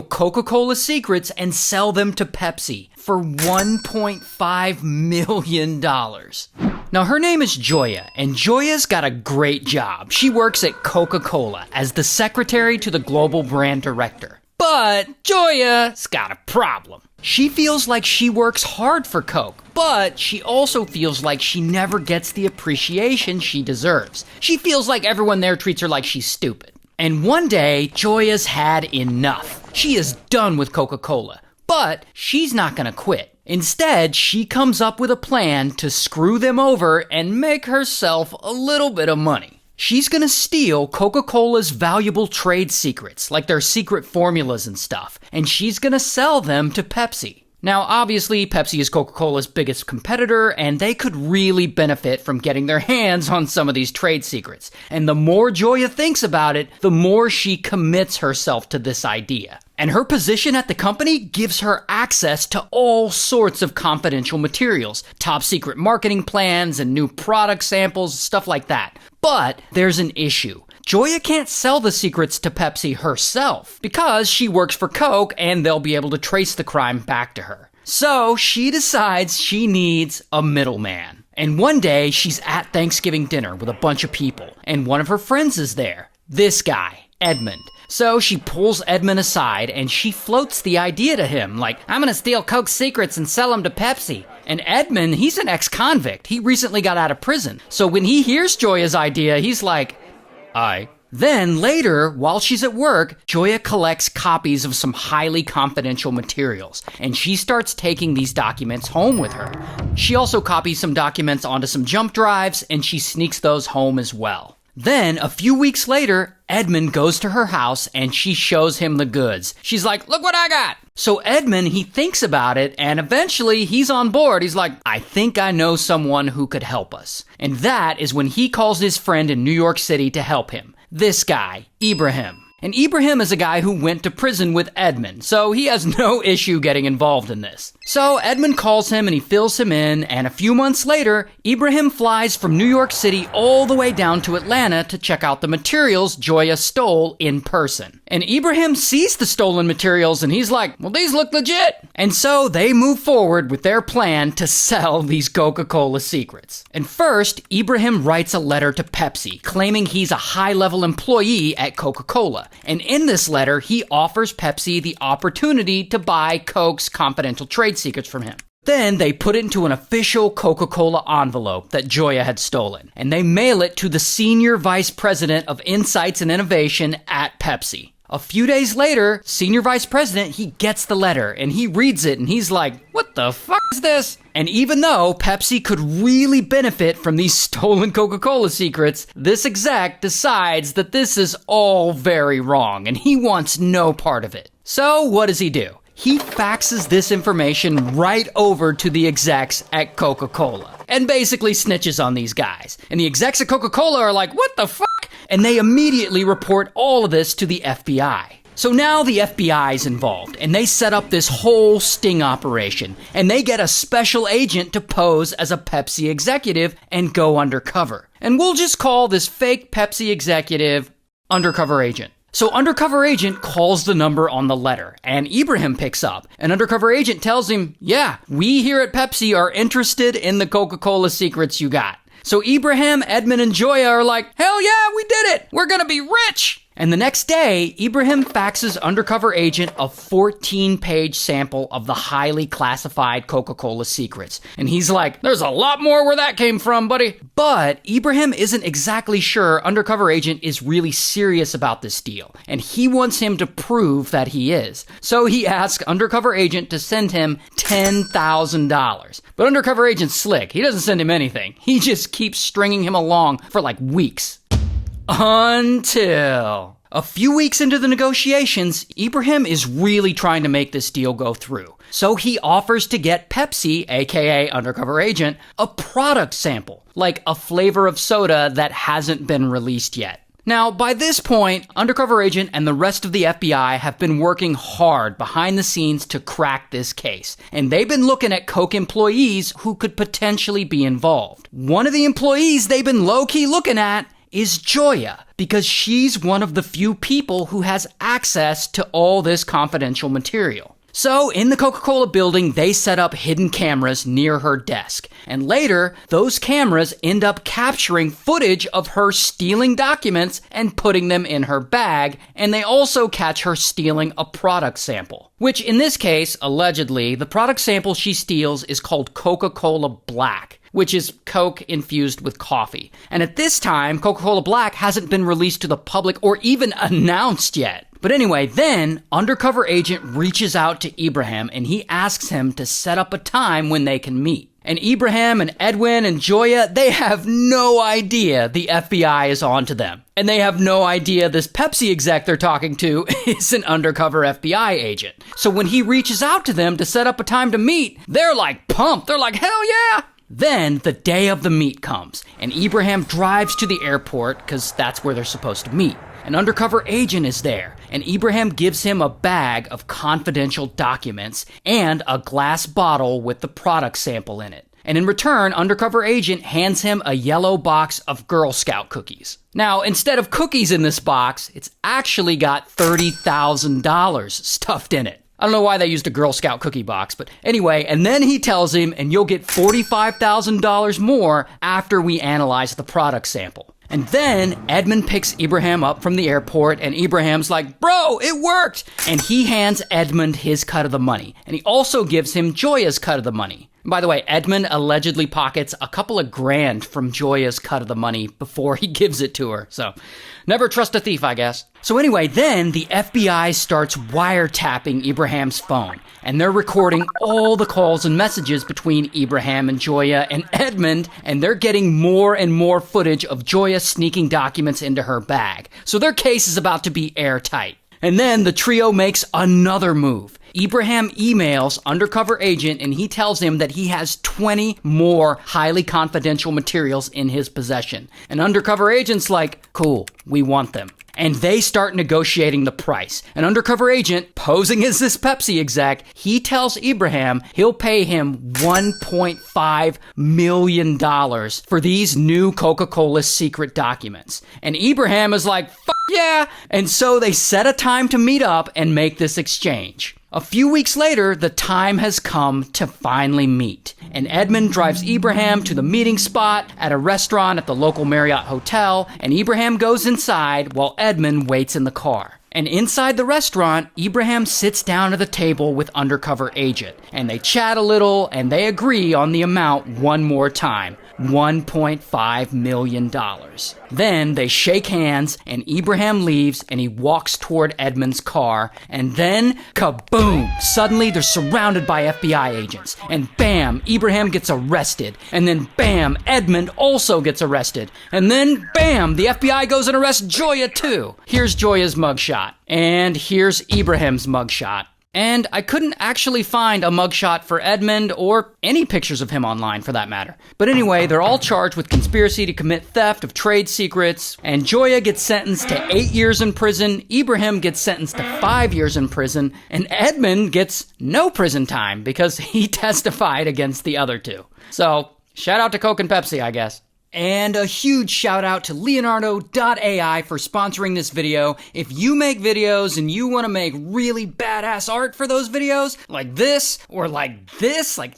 Coca-Cola secrets and sell them to Pepsi for $1.5 million. Now, her name is Joya, and Joya's got a great job. She works at Coca-Cola as the secretary to the global brand director. But Joya's got a problem. She feels like she works hard for Coke, but she also feels like she never gets the appreciation she deserves. She feels like everyone there treats her like she's stupid. And one day, Joya's had enough. She is done with Coca-Cola, but she's not gonna quit. Instead, she comes up with a plan to screw them over and make herself a little bit of money. She's gonna steal Coca-Cola's valuable trade secrets, like their secret formulas and stuff, and she's gonna sell them to Pepsi. Now, obviously, Pepsi is Coca-Cola's biggest competitor, and they could really benefit from getting their hands on some of these trade secrets. And the more Joya thinks about it, the more she commits herself to this idea. And her position at the company gives her access to all sorts of confidential materials, top secret marketing plans and new product samples, stuff like that. But there's an issue. Joya can't sell the secrets to Pepsi herself because she works for Coke and they'll be able to trace the crime back to her. So she decides she needs a middleman. And one day she's at Thanksgiving dinner with a bunch of people and one of her friends is there. This guy, Edmund. So she pulls Edmund aside and she floats the idea to him, like, I'm gonna steal Coke's secrets and sell them to Pepsi. And Edmund, he's an ex-convict. He recently got out of prison. So when he hears Joya's idea, he's like, aye. Then later, while she's at work, Joya collects copies of some highly confidential materials, and she starts taking these documents home with her. She also copies some documents onto some jump drives, and she sneaks those home as well. Then, a few weeks later, Edmund goes to her house and she shows him the goods. She's like, look what I got! So Edmund, he thinks about it and eventually he's on board. He's like, I think I know someone who could help us. And that is when he calls his friend in New York City to help him. This guy, Ibrahim. And Ibrahim is a guy who went to prison with Edmund, so he has no issue getting involved in this. So Edmund calls him and he fills him in, and a few months later, Ibrahim flies from New York City all the way down to Atlanta to check out the materials Joya stole in person. And Ibrahim sees the stolen materials and he's like, well, these look legit. And so they move forward with their plan to sell these Coca-Cola secrets. And first, Ibrahim writes a letter to Pepsi, claiming he's a high-level employee at Coca-Cola. And in this letter, he offers Pepsi the opportunity to buy Coke's confidential trade secrets from him. Then they put it into an official Coca-Cola envelope that Joya had stolen, and they mail it to the Senior Vice President of Insights and Innovation at Pepsi. A few days later, Senior Vice President, he gets the letter, and he reads it, and he's like, what the fuck is this? And even though Pepsi could really benefit from these stolen Coca-Cola secrets, this exec decides that this is all very wrong, and he wants no part of it. So what does he do? He faxes this information right over to the execs at Coca-Cola and basically snitches on these guys. And the execs at Coca-Cola are like, what the fuck? And they immediately report all of this to the FBI. So now the FBI is involved, and they set up this whole sting operation, and they get a special agent to pose as a Pepsi executive and go undercover. And we'll just call this fake Pepsi executive Undercover Agent. So Undercover Agent calls the number on the letter, and Ibrahim picks up. And Undercover Agent tells him, yeah, we here at Pepsi are interested in the Coca-Cola secrets you got. So Ibrahim, Edmund, and Joya are like, hell yeah, we did it! We're gonna be rich! And the next day, Ibrahim faxes Undercover Agent a 14-page sample of the highly classified Coca-Cola secrets. And he's like, there's a lot more where that came from, buddy. But Ibrahim isn't exactly sure Undercover Agent is really serious about this deal. And he wants him to prove that he is. So he asks Undercover Agent to send him $10,000. But Undercover Agent's slick. He doesn't send him anything. He just keeps stringing him along for like weeks. Until a few weeks into the negotiations, Ibrahim is really trying to make this deal go through. So he offers to get Pepsi, aka Undercover Agent, a product sample, like a flavor of soda that hasn't been released yet. Now, by this point, Undercover Agent and the rest of the FBI have been working hard behind the scenes to crack this case, and they've been looking at Coke employees who could potentially be involved. One of the employees they've been low-key looking at is Joya, because she's one of the few people who has access to all this confidential material. So, in the Coca-Cola building, they set up hidden cameras near her desk. And later, those cameras end up capturing footage of her stealing documents and putting them in her bag. And they also catch her stealing a product sample. Which, in this case, allegedly, the product sample she steals is called Coca-Cola Black, which is Coke infused with coffee. And at this time, Coca-Cola Black hasn't been released to the public or even announced yet. But anyway, then, undercover agent reaches out to Ibrahim and he asks him to set up a time when they can meet. And Ibrahim and Edwin and Joya, they have no idea the FBI is on to them. And they have no idea this Pepsi exec they're talking to is an undercover FBI agent. So when he reaches out to them to set up a time to meet, they're like pumped. They're like, hell yeah! Then the day of the meet comes, and Ibrahim drives to the airport because that's where they're supposed to meet. An undercover agent is there, and Ibrahim gives him a bag of confidential documents and a glass bottle with the product sample in it. And in return, undercover agent hands him a yellow box of Girl Scout cookies. Now, instead of cookies in this box, it's actually got $30,000 stuffed in it. I don't know why they used a Girl Scout cookie box, but anyway, and then he tells him, and you'll get $45,000 more after we analyze the product sample. And then Edmund picks Ibrahim up from the airport, and Ibrahim's like, bro, it worked! And he hands Edmund his cut of the money. And he also gives him Joya's cut of the money. By the way, Edmund allegedly pockets a couple of grand from Joya's cut of the money before he gives it to her. So, never trust a thief, I guess. So anyway, then the FBI starts wiretapping Ibrahim's phone. And they're recording all the calls and messages between Ibrahim and Joya and Edmund. And they're getting more and more footage of Joya sneaking documents into her bag. So their case is about to be airtight. And then the trio makes another move. Ibrahim emails undercover agent and he tells him that he has 20 more highly confidential materials in his possession. And undercover agent's like, cool, we want them. And they start negotiating the price. An undercover agent, posing as this Pepsi exec, he tells Ibrahim he'll pay him $1.5 million for these new Coca-Cola secret documents. And Ibrahim is like, fuck yeah! And so they set a time to meet up and make this exchange. A few weeks later, the time has come to finally meet. And Edmund drives Ibrahim to the meeting spot at a restaurant at the local Marriott Hotel, and Ibrahim goes inside while Edmund waits in the car. And inside the restaurant, Ibrahim sits down at the table with undercover agent, and they chat a little, and they agree on the amount one more time. $1.5 million. Then they shake hands and Ibrahim leaves and he walks toward Edmund's car, and then kaboom! Suddenly they're surrounded by FBI agents, and bam! Ibrahim gets arrested, and then bam! Edmund also gets arrested, and then bam! The FBI goes and arrests Joya too. Here's Joya's mugshot, and here's Ibrahim's mugshot. And I couldn't actually find a mugshot for Edmund or any pictures of him online for that matter. But anyway, they're all charged with conspiracy to commit theft of trade secrets, and Joya gets sentenced to 8 years in prison, Ibrahim gets sentenced to 5 years in prison, and Edmund gets no prison time because he testified against the other two. So, shout out to Coke and Pepsi, I guess. And a huge shout out to Leonardo.ai for sponsoring this video. If you make videos and you want to make really badass art for those videos, like this, or like this, like